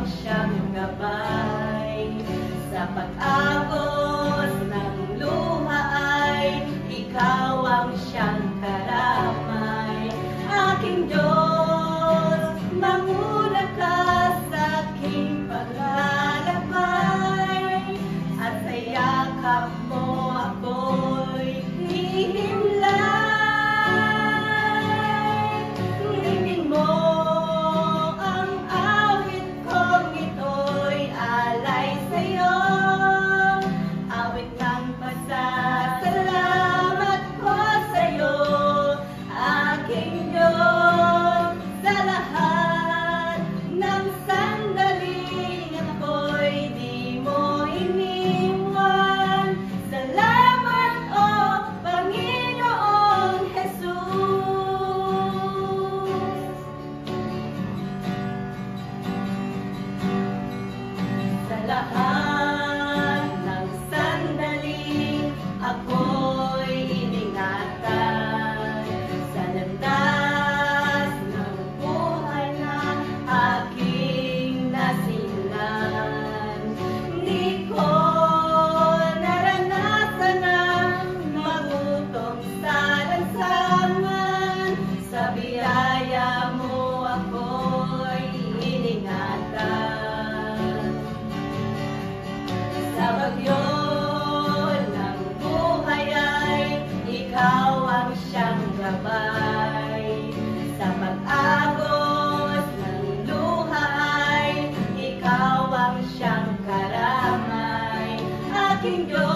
siyang gabay. Sa pag-agos ng luha ay ikaw ang siyang karamay. Aking Diyos, manguna ka sa aking paglalakbay, at sa yakap mo ako'y hihimlay. Ringin mo ang awit kong ito'y alay sa'yo, awit ng pasasalamat ko sa'yo, aking Diyos. Sa lahat ng sandaling ako'y di mo iniwan. Salamat, O Panginoong Jesus. Sa lahat ng sandaling ako'y iningatan. Sa landas ng buhay na aking nasimlan, di ko naranasan ang magutom sa lansangan. Sa biyaya mo ako'y iningatan. Sa bagyo ng buhay ay ikaw ang siyang gabay. Sa pag-agos ng luha ay ikaw ang siyang karamay. Aking Diyos,